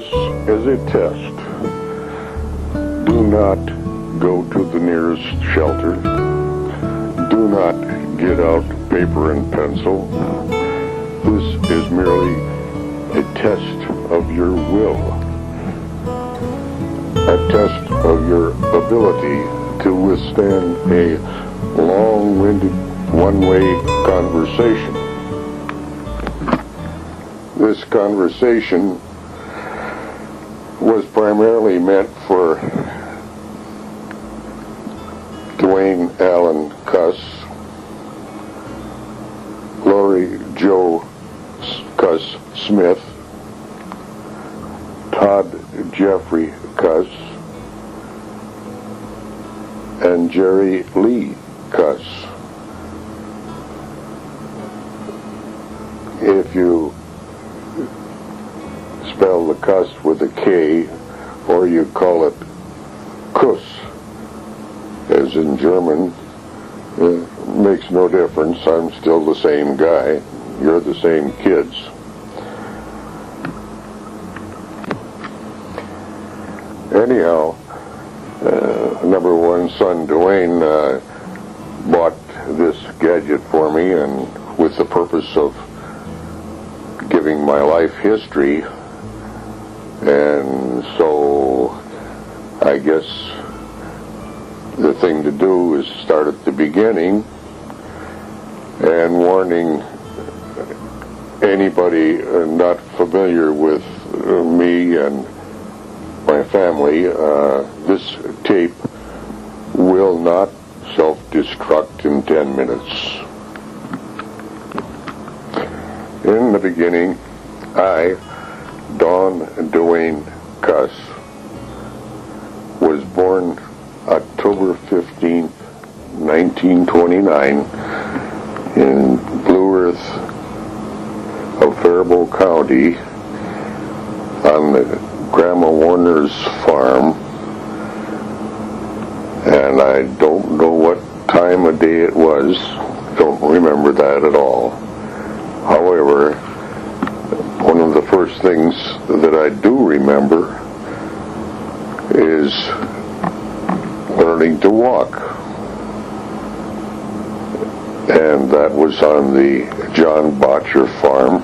This is a test. Do not go to the nearest shelter. Do not get out paper and pencil. This is merely a test of your will. A test of your ability to withstand a long-winded one-way conversation. This conversation was primarily meant for Duane Allen Kuss, Lori Jo Kuss Smith, Todd Jeffrey Kuss, and Jerry Lee Kuss. If you spell the Kuss with a K, or you call it Kuss, as in German, makes no difference. I'm still the same guy. You're the same kids. Anyhow, number one son Duane bought this gadget for me, and with the purpose of giving my life history, and so I guess the thing to do is start at the beginning and warning anybody not familiar with me and my family, this tape will not self-destruct in 10 minutes. In the beginning, I, Daune Duane Kuss, was born October 15th, 1929 in Blue Earth of Faribault County on the Grandma Warner's farm, and I don't know what time of day it was, don't remember that at all. However, one of the first things that I do remember is learning to walk, and that was on the John Botcher farm.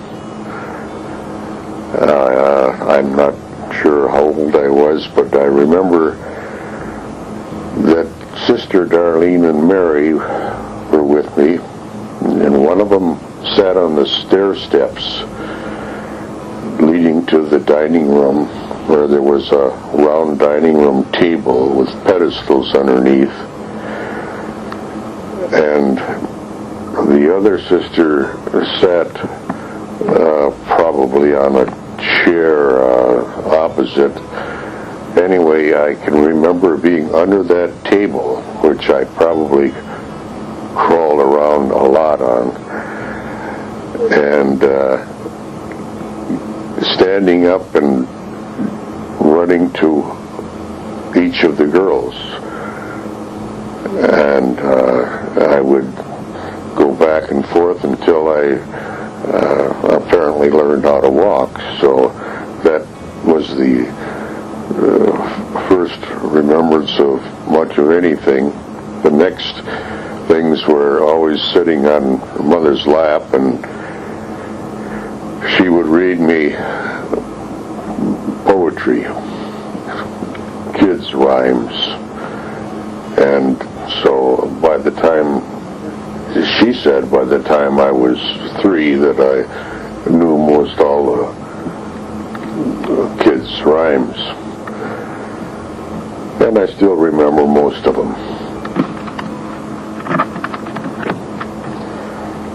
I'm not sure how old I was, but I remember that Sister Darlene and Mary were with me, and one of them sat on the stair steps leading to the dining room, where there was a round dining room table with pedestals underneath, and the other sister sat probably on a chair opposite. Anyway, I can remember being under that table, which I probably crawled around a lot on, and standing up and running to each of the girls, and I would go back and forth until I apparently learned how to walk. So that was the first remembrance of much of anything. The next things were always sitting on Mother's lap, and she would read me poetry, kids' rhymes, and so by the time, she said by the time I was 3 that I knew most all the kids' rhymes, and I still remember most of them.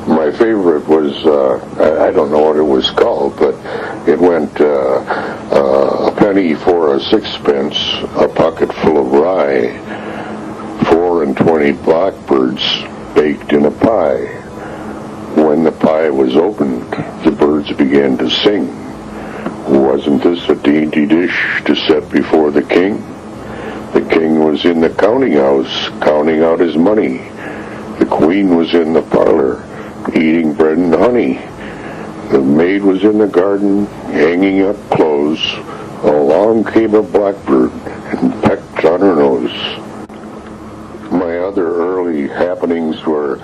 My favorite was, I don't know what it was called, but it went a penny for a sixpence, a pocket full of rye, 4 and 20 blackbirds baked in a pie. When the pie was opened, the birds began to sing. Wasn't this a dainty dish to set before the king? The king was in the counting house, counting out his money. The queen was in the parlor, eating bread and honey. The maid was in the garden, hanging up clothes along came a blackbird and pecked on her nose. My other early happenings were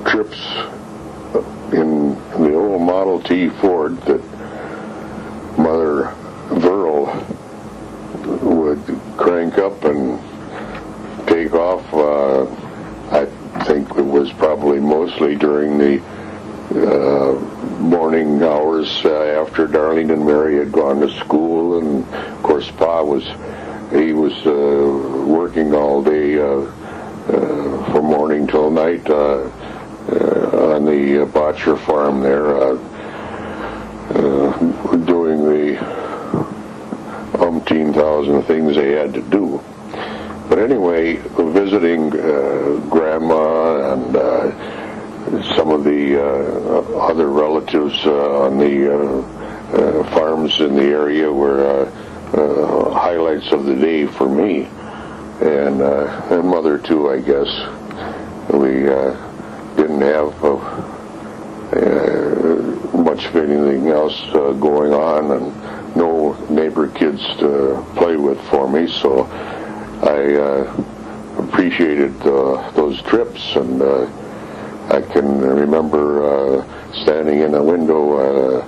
trips in the old Model T Ford that Mother Verl would crank up and take off. I think it was probably mostly during the morning hours after Darlene and Mary had gone to school, and of course Pa was working all day from morning till night on the Botcher farm there, doing the umpteen thousand things they had to do. But anyway, visiting Grandma and some of the other relatives on the farms in the area were highlights of the day for me, and Mother too, I guess. We didn't have much of anything else going on, and no neighbor kids to play with for me, so I appreciated those trips. And I can remember standing in a window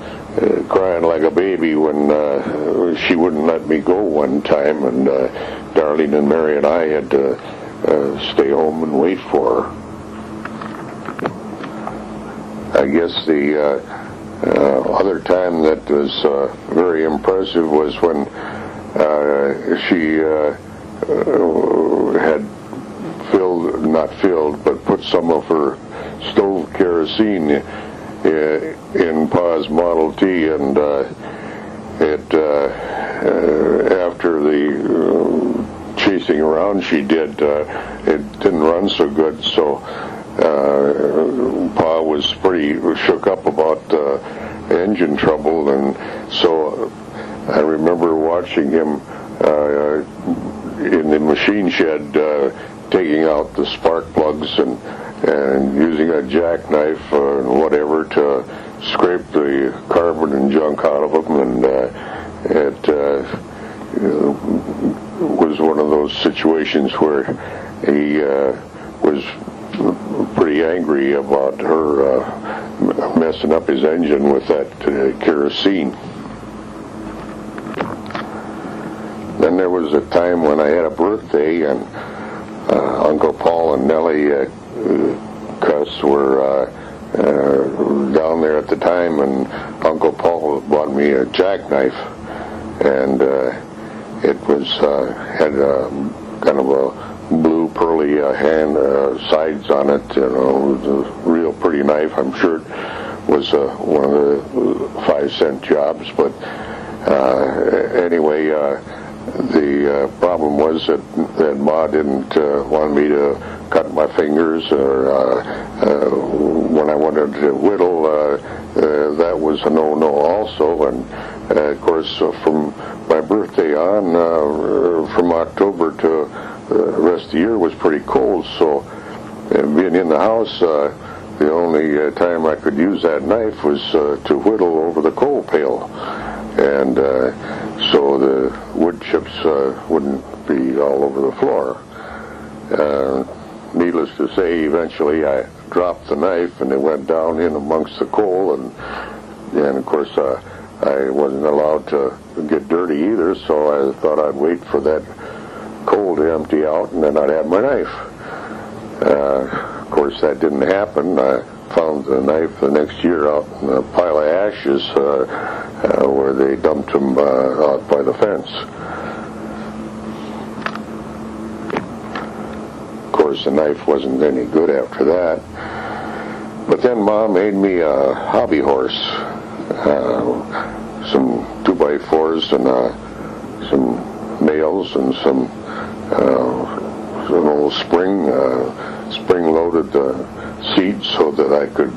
crying like a baby when she wouldn't let me go one time, and Darlene and Mary and I had to stay home and wait for her. I guess the other time that was very impressive was when she had but put some of her stove kerosene in Pa's Model T, and after the chasing around she did, it didn't run so good, so Pa was pretty shook up about engine trouble, and so I remember watching him in the machine shed taking out the spark plugs and using a jackknife or whatever to scrape the carbon and junk out of them, and it was one of those situations where he was pretty angry about her messing up his engine with that kerosene. Then there was a time when I had a birthday, and Uncle Paul and Nellie Kuss were down there at the time, and Uncle Paul bought me a jackknife, and it was had kind of a blue pearly sides on it. You know, it was a real pretty knife. I'm sure it was one of the 5-cent jobs, but anyway. The problem was that Ma didn't want me to cut my fingers, or when I wanted to whittle, that was a no-no also. And of course, from my birthday on, from October to the rest of the year was pretty cold, so being in the house, the only time I could use that knife was to whittle over the coal pail. And so the wood chips wouldn't be all over the floor. Needless to say, eventually I dropped the knife and it went down in amongst the coal, and of course I wasn't allowed to get dirty either, so I thought I'd wait for that coal to empty out and then I'd have my knife. Of course that didn't happen. I found the knife the next year out in a pile of ashes where they dumped them out by the fence. Of course, the knife wasn't any good after that. But then Mom made me a hobby horse, some 2x4s and some nails and some old spring-loaded seat so that I could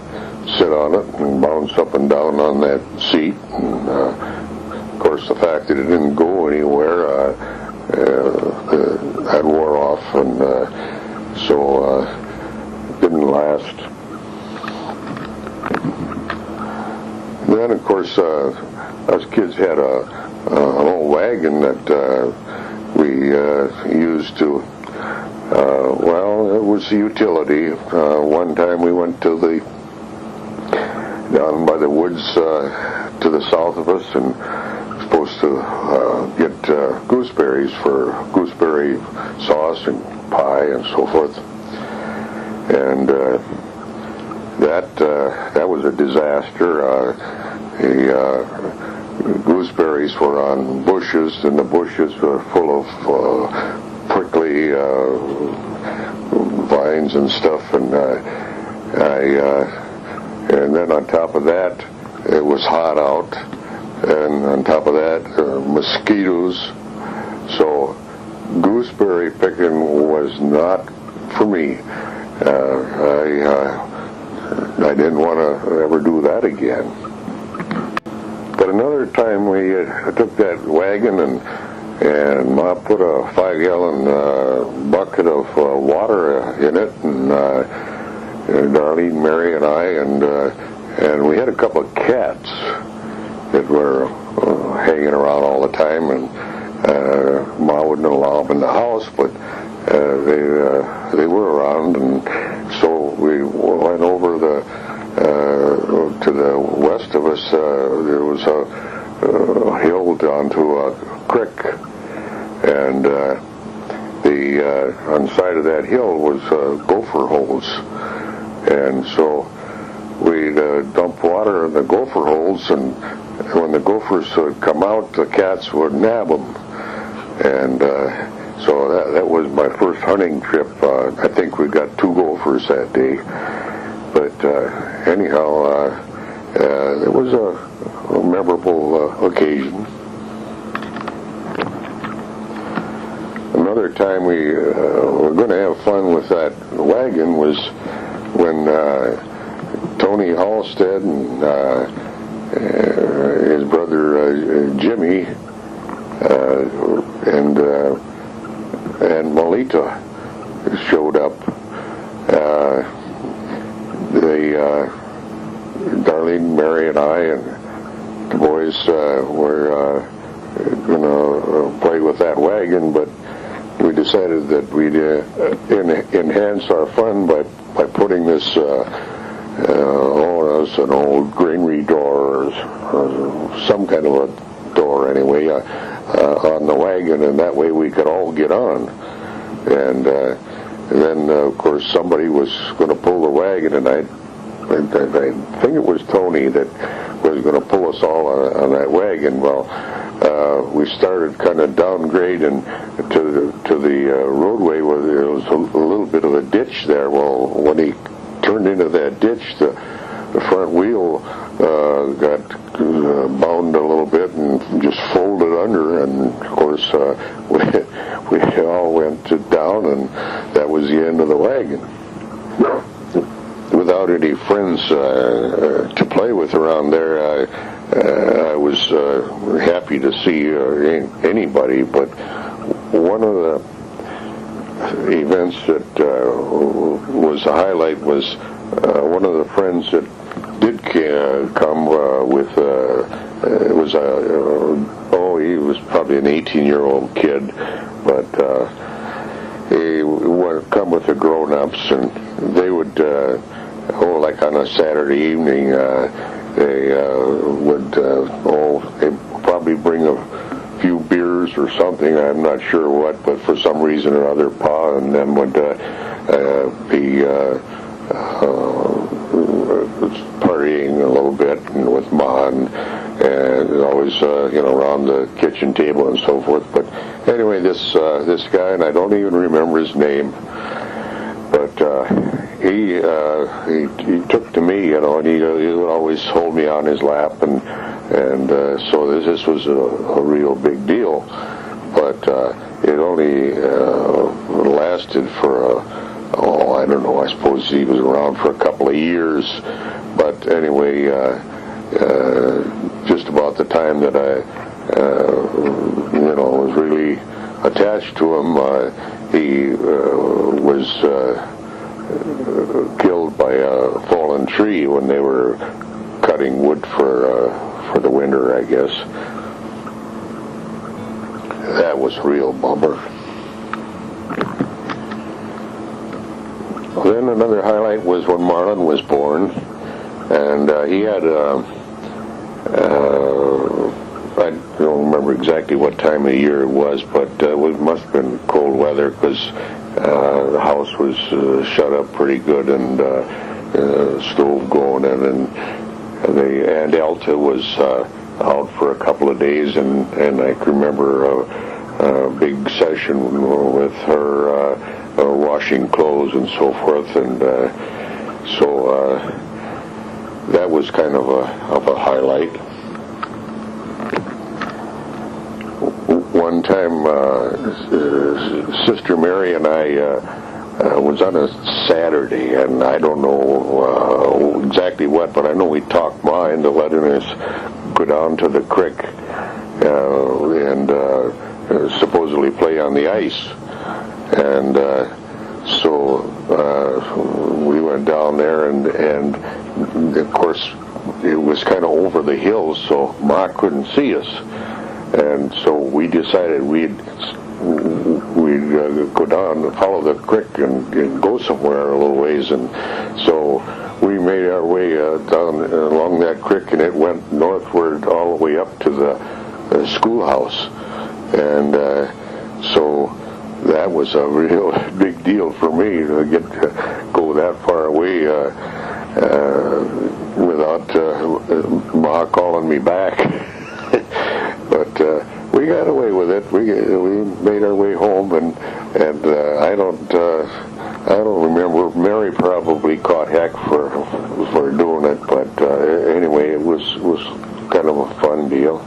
sit on it and bounce up and down on that seat. And, of course, the fact that it didn't go anywhere, that wore off, and so it didn't last. Then, of course, us kids had an old wagon that we used to, well, it was a utility. One time we went to down by the woods to the south of us, and supposed to get gooseberries for gooseberry sauce and pie and so forth. And that was a disaster. The gooseberries were on bushes, and the bushes were full of prickly vines and stuff, and and then on top of that, it was hot out, and on top of that, mosquitoes. So gooseberry picking was not for me. I didn't want to ever do that again. But another time we took that wagon and Ma put a 5-gallon bucket of water in it, and Darlene, Mary, and I, and we had a couple of cats that were hanging around all the time, and Ma wouldn't allow them in the house, but they were around, and so we went over to the west of us. There was a hill down to a creek, and on the side of that hill was gopher holes, and so we'd dump water in the gopher holes, and when the gophers would come out, the cats would nab them, and so that was my first hunting trip. I think we got 2 gophers that day. But anyhow, it was a memorable occasion. Another time we were going to have fun with that wagon was when Tony Halstead and his brother Jimmy and Melita showed up. Darlene, Mary, and I, and the boys were going to play with that wagon, but we decided that we'd enhance our fun by putting this an old granary door or some kind of a door anyway on the wagon, and that way we could all get on. And then of course somebody was going to pull the wagon, and I think it was Tony that was going to pull us all on that wagon. Well, we started kind of downgrading to the roadway where there was a little bit of a ditch there. Well, when he turned into that ditch, the front wheel got bound a little bit and just folded under, and of course we all went down, and that was the end of the wagon. Without any friends to play with around there, I was happy to see anybody, but one of the events that was a highlight was one of the friends that did come with, it was he was probably an 18-year-old kid, but he would come with the grown-ups, and they would, like on a Saturday evening, they would, they'd probably bring a few beers or something, I'm not sure what, but for some reason or other, Pa and them would be partying a little bit with Ma, and always around the kitchen table and so forth. But anyway, this guy, and I don't even remember his name, but he took to me, and he would always hold me on his lap, and so this was a real big deal. But it only lasted for I don't know, I suppose he was around for a couple of years. But anyway, just about the time that I was really attached to him, he was killed by a fallen tree when they were cutting wood for for the winter, I guess. That was a real bummer. Then another highlight was when Marlon was born, and he had I don't remember exactly what time of the year it was, but it must have been cold weather, because the house was shut up pretty good, and stove going, and the Aunt Elta was out for a couple of days, and I can remember a big session with her washing clothes and so forth, and so that was kind of a highlight. One time, Sister Mary and I was on a Saturday, and I don't know exactly what, but I know we talked Ma into letting us go down to the creek and supposedly play on the ice. And so we went down there, and of course it was kind of over the hills, so Ma couldn't see us. And so we decided we'd go down and follow the creek and go somewhere a little ways. And so we made our way down along that creek, and it went northward all the way up to the schoolhouse. And so that was a real big deal for me to get to go that far away without Ma calling me back. But we got away with it. We made our way home, and I don't remember. Mary probably caught heck for doing it, but anyway, it was kind of a fun deal.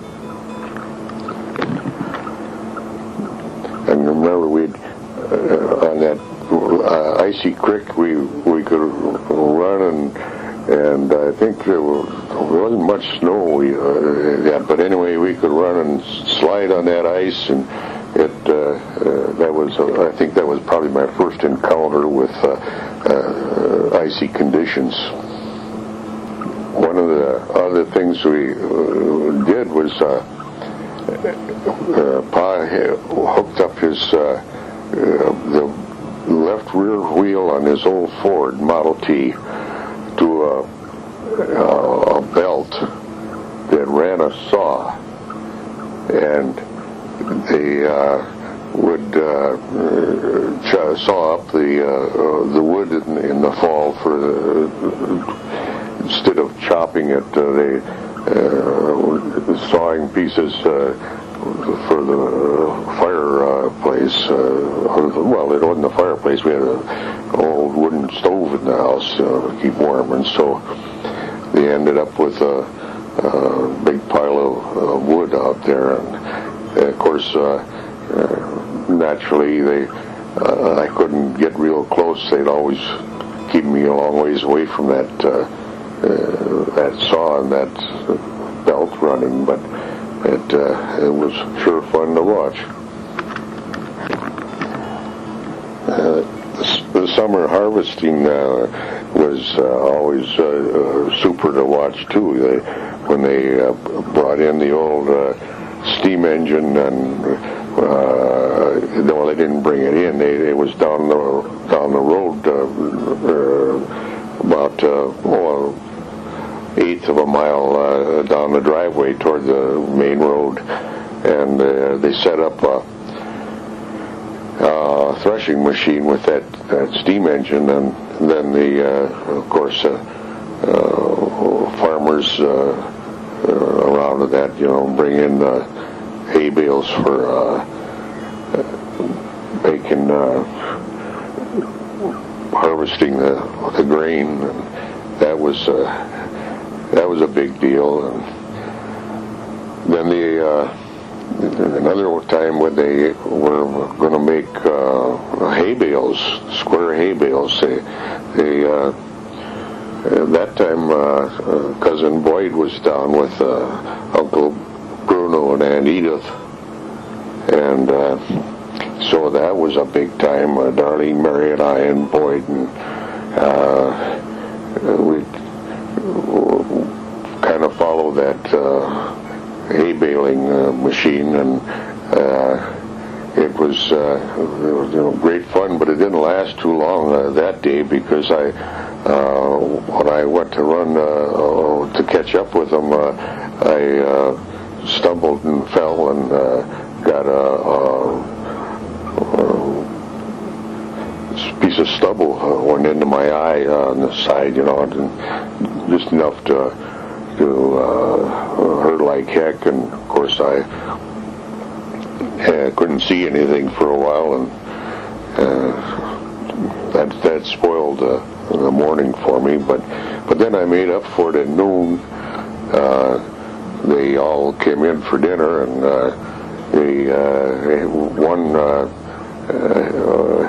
And remember, we'd on that icy creek, we could run, and I think there wasn't much snow yet, but anyway, we could run and slide on that ice, and I think that was probably my first encounter with icy conditions. One of the other things we did was Pa hooked up his the left rear wheel on his old Ford Model T to a belt that ran a saw, and they would saw up the wood in the fall instead of chopping it, they sawing pieces for the fireplace. Well, it wasn't a fireplace. We had an old wooden stove in the house to keep warm, and so they ended up with a big pile of wood out there. And of course, naturally, I couldn't get real close. They'd always keep me a long ways away from that saw and that belt running, but it was sure fun to watch. The summer harvesting was always super to watch too. When they brought in the old steam engine, and well, they didn't bring it in. It was down the road about eighth of a mile down the driveway toward the main road, and they set up a threshing machine with that steam engine, and then of course farmers around that, bring in hay bales for making harvesting the grain. And that was a big deal. And then another time when they were going to make hay bales, square hay bales, that time Cousin Boyd was down with Uncle Bruno and Aunt Edith, and so that was a big time. Darlene, Mary, and I, and Boyd, and we kind of follow also that hay baling machine, and it was great fun, but it didn't last too long that day, because when I went to run to catch up with them, I stumbled and fell and got a piece of stubble went into my eye on the side, and just enough to hurt like heck. And of course I couldn't see anything for a while, and that spoiled the morning for me. But then I made up for it at noon. They all came in for dinner, and one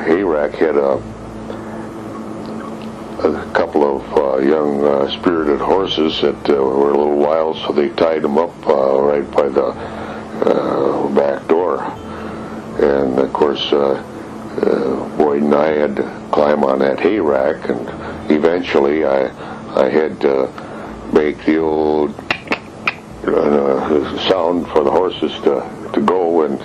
hayrack had a couple of young spirited horses that were a little wild, so they tied them up right by the back door. And of course Boyd and I had to climb on that hayrack, and eventually I had to make the old sound for the horses to go, and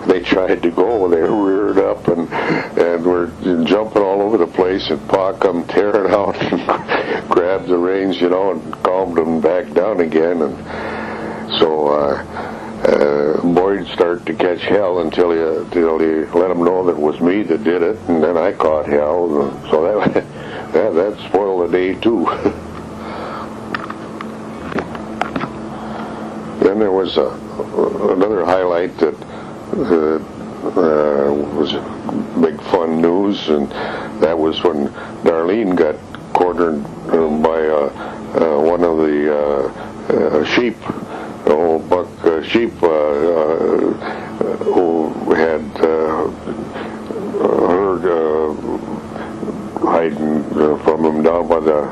they tried to go, they reared up and were jumping all over the place, and Pa come tearing out and grabbed the reins, and calmed them back down again. And so Boyd started to catch hell until he let him know that it was me that did it, and then I caught hell, and so that spoiled the day too. Then there was another highlight that was big fun news, and that was when Darlene got cornered by one of the sheep, the old buck sheep, who had heard hiding from him down by the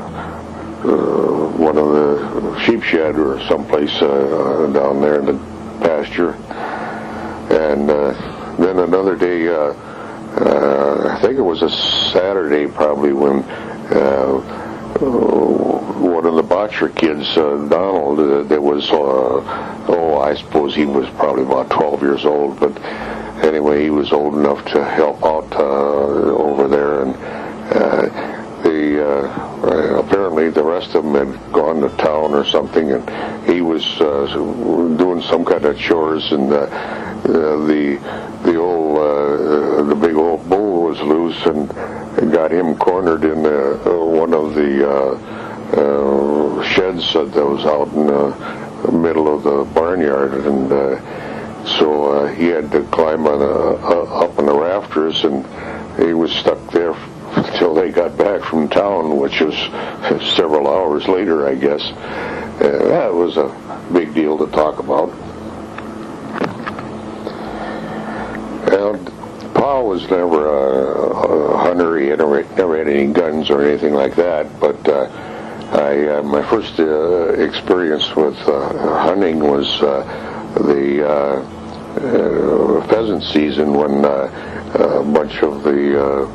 one of the sheep shed or someplace down there in the pasture. And then another day, I think it was a Saturday probably, when one of the Botcher kids, Donald, that was, I suppose he was probably about 12 years old, but anyway, he was old enough to help out over there, and apparently the rest of them had gone to town or something, and he was doing some kind of chores, and the big old bull was loose, and got him cornered in one of the sheds that was out in the middle of the barnyard, and so he had to climb up on the rafters, and he was stuck there until they got back from town, which was several hours later, I guess. That was a big deal to talk about. And Pa was never a hunter. He never had any guns or anything like that, but my first experience with hunting was the pheasant season, when a bunch of the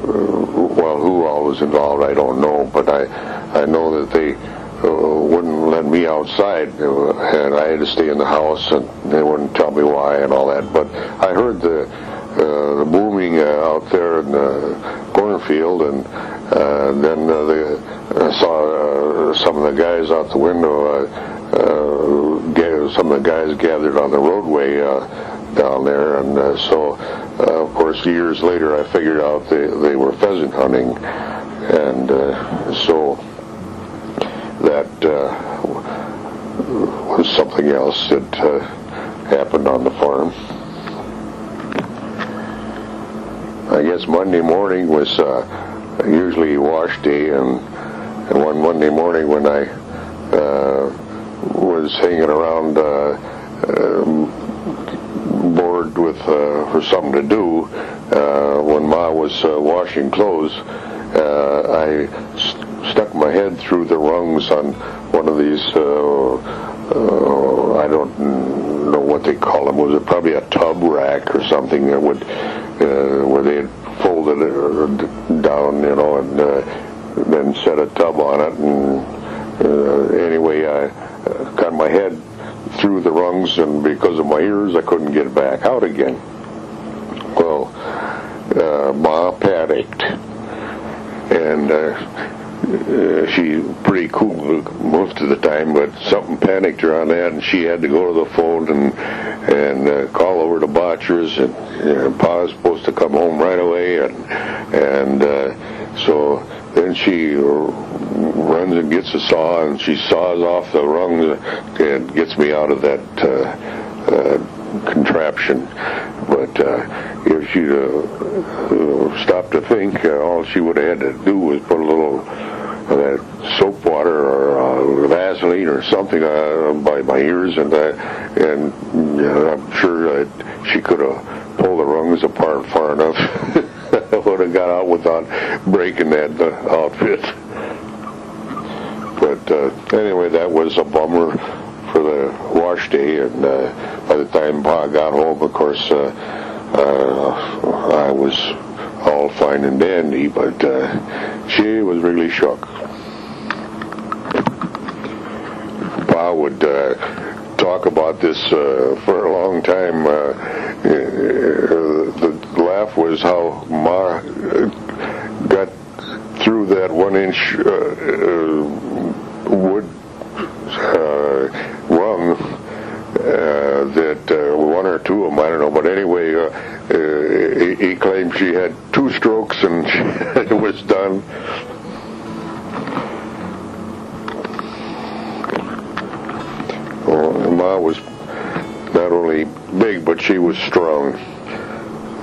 who all was involved, I don't know, but I know that they wouldn't let me outside, and I had to stay in the house, and they wouldn't tell me why and all that. But I heard the booming out there in the cornfield, and then I saw some of the guys out the window. Some of the guys gathered on the roadway down there, and so of course years later I figured out they were pheasant hunting, and so that was something else that happened on the farm. I guess Monday morning was usually wash day, and one Monday morning when I was hanging around bored with for something to do, when Ma was washing clothes, I stuck my head through the rungs on one of these I don't know what they call them. Was it probably a tub rack or something that would where they had folded it down, and then set a tub on it, and Anyway, I got my head through the rungs, and because of my ears, I couldn't get it back out again. Well, Ma panicked, and she pretty cool most of the time, but something panicked her on that, and she had to go to the phone and call over to Botcher's, and Pa's supposed to come home right away, and so then she runs and gets a saw, and she saws off the rungs and gets me out of that contraption. But if she'd stopped to think, all she would have had to do was put a little soap water or Vaseline or something by my ears, and I'm sure she could have pulled the rungs apart far enough. I would have got out without breaking that outfit. But anyway, that was a bummer for the wash day, and by the time Pa got home, of course, I was all fine and dandy, but she was really shook. Pa would talk about this for a long time. The laugh was how Ma got through that 1-inch wood rung that one or two of them, I don't know, but anyway, he claimed she had 2 strokes and it was done. Well, Ma was not only big, but she was strong,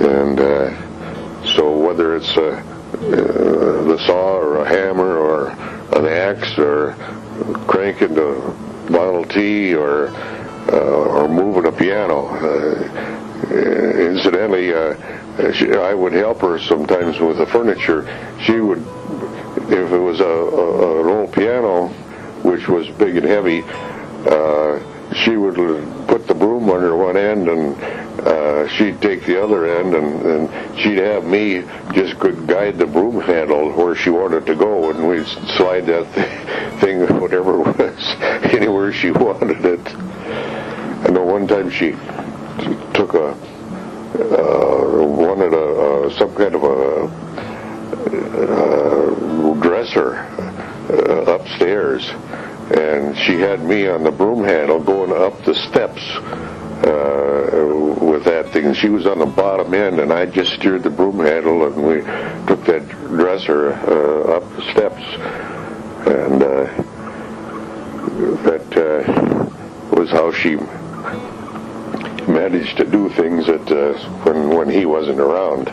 and so whether it's the saw or a hammer or an axe or cranking the Model T or moving a piano. Incidentally, I would help her sometimes with the furniture. She would, if it was an old piano, which was big and heavy, she would put the broom under one end, and she'd take the other end, and she'd have me just guide the broom handle where she wanted to go, and we'd slide that thing, whatever it was, anywhere she wanted it. I know one time she took wanted some kind of a dresser upstairs, and she had me on the broom handle going up the steps with that thing. She was on the bottom end, and I just steered the broom handle, and we took that dresser up the steps, and that was how she managed to do things that when he wasn't around.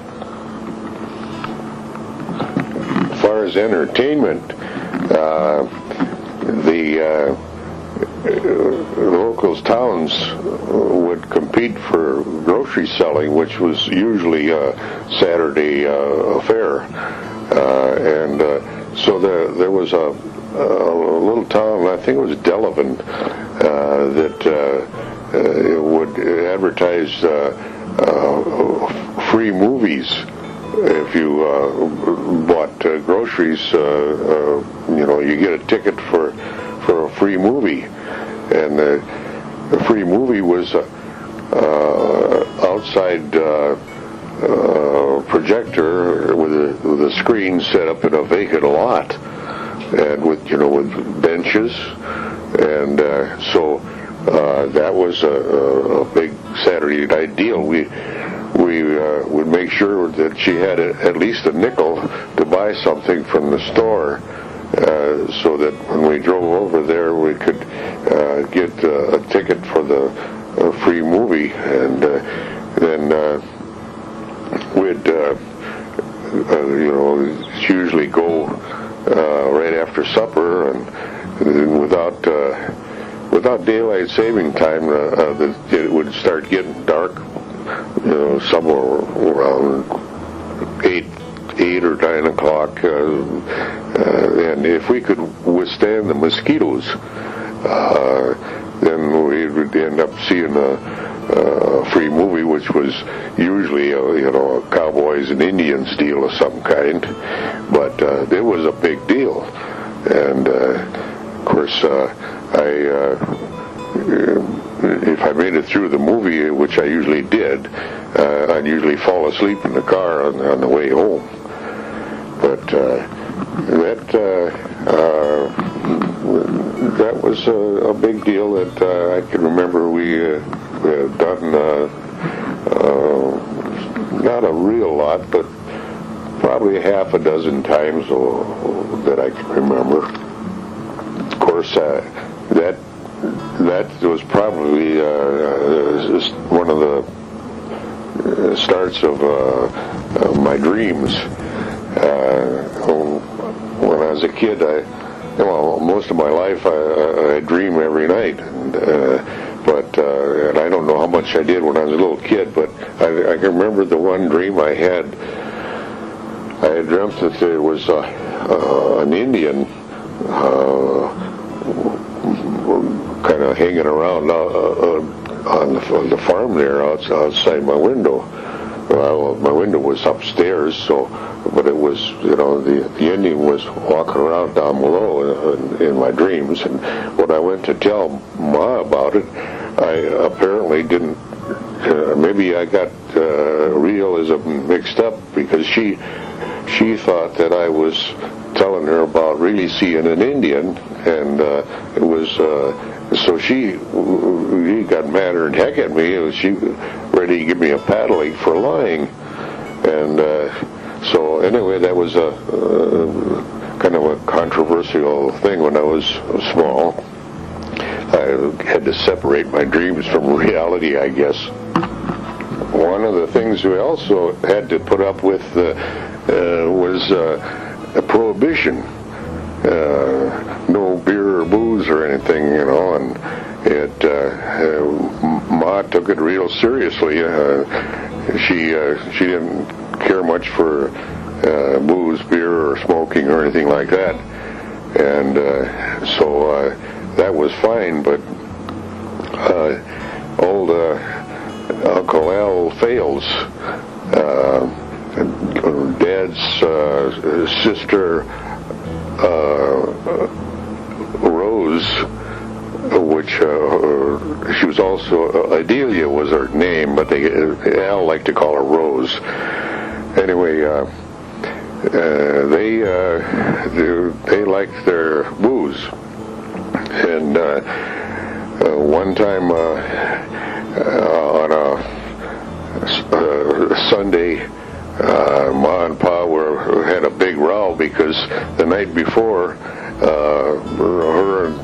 As far as entertainment, the local towns would compete for grocery selling, which was usually a Saturday affair, and so there was a little town, I think it was Delavan, that would advertise free movies if you bought groceries. You get a ticket for a free movie, and the free movie was outside projector with a screen set up in a vacant lot, and with benches, and so that was a big Saturday night deal. We would make sure that she had at least a nickel to buy something from the store, so that when we drove over there, we could get a ticket for the free movie, and then we'd usually go right after supper, and without daylight saving time, it would start getting dark, somewhere around 8 or 9 o'clock, and if we could withstand the mosquitoes, then we would end up seeing a free movie, which was usually a cowboys and Indians deal of some kind, but it was a big deal, and of course, if I made it through the movie, which I usually did, I'd usually fall asleep in the car on the way home. But that was a big deal that I can remember we had done, not a real lot, but probably half a dozen times that I can remember. Of course, that was probably one of the starts of my dreams. When I was a kid, most of my life I dream every night, and I don't know how much I did when I was a little kid, but I can remember the one dream I had. I had dreamt that there was an Indian kind of hanging around on the farm there outside my window. Well, my window was upstairs, but it was, the Indian was walking around down below in my dreams. And when I went to tell Ma about it, I apparently didn't. Maybe I got realism mixed up, because she thought that I was telling her about really seeing an Indian, and it was. So she got madder than heck at me. She was ready to give me a paddling for lying. And so anyway, that was a kind of a controversial thing when I was small. I had to separate my dreams from reality, I guess. One of the things we also had to put up with was a prohibition. No beer or booze or anything, and Ma took it real seriously. She didn't care much for booze, beer, or smoking or anything like that, and so that was fine. But old Uncle Al Fales, Dad's sister, Rose, which she was also, Adelia was her name, but Al liked to call her Rose. Anyway, they liked their booze, and one time on a Sunday, Ma and Pa had a big row because the night before, her and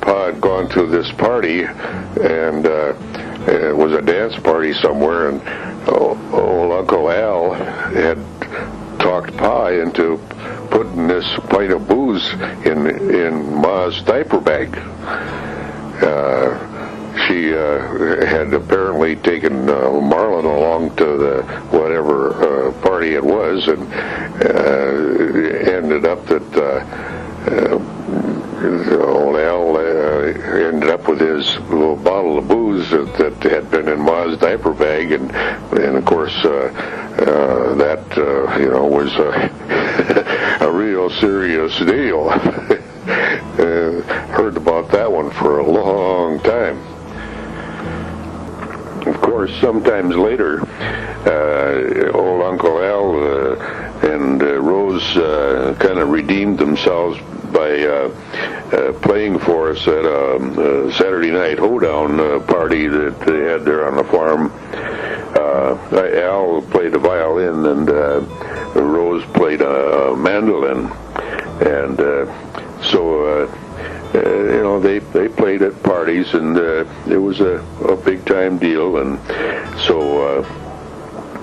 Pa had gone to this party, and it was a dance party somewhere, and old Uncle Al had talked Pa into putting this pint of booze in Ma's diaper bag. She had apparently taken Marlon along to the whatever party it was, and ended up that old Al ended up with his little bottle of booze that had been in Ma's diaper bag, and of course that was a real serious deal. Heard about that one for a long time. Of course, sometimes later, old Uncle Al and Rose kind of redeemed themselves by playing for us at a Saturday night hoedown party that they had there on the farm. Al played a violin, and Rose played a mandolin, and so they played at parties, and it was a big time deal, and so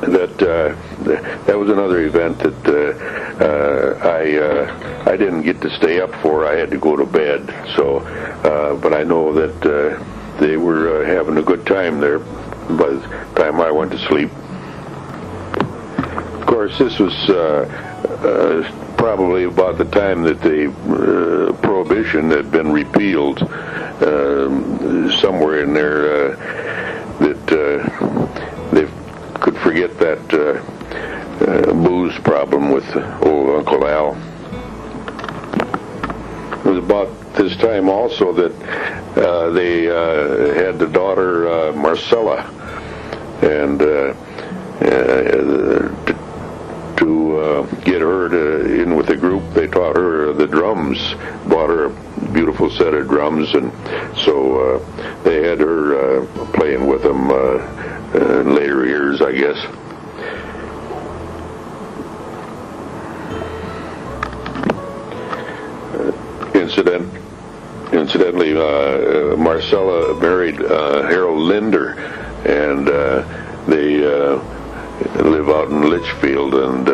that was another event that I didn't get to stay up for. I had to go to bed. So, but I know that they were having a good time there by the time I went to sleep. Of course, this was probably about the time that the prohibition had been repealed, somewhere in there, that they could forget that booze problem with old Uncle Al. was about this time also that they had the daughter Marcella, and to get her in with the group, they taught her the drums, bought her a beautiful set of drums, and so they had her playing with them in later years, I guess. Incidentally, Marcella married Harold Linder, and they live out in Litchfield, and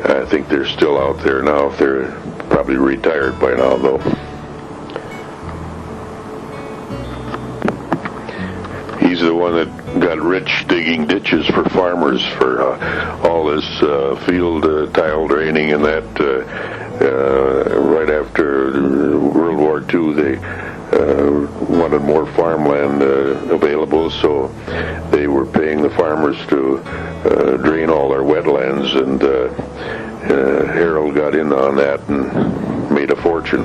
I think they're still out there now. They're probably retired by now, though. He's the one that got rich digging ditches for farmers for all this field tile draining and that. Right after World War II, they wanted more farmland available, so they were paying the farmers to drain all their wetlands, and Harold got in on that and made a fortune.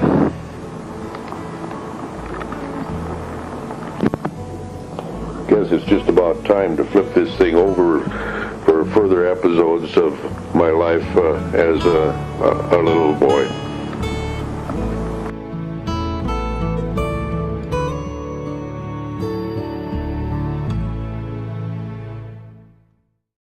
Guess it's just about time to flip this thing over for further episodes of my life as a little boy.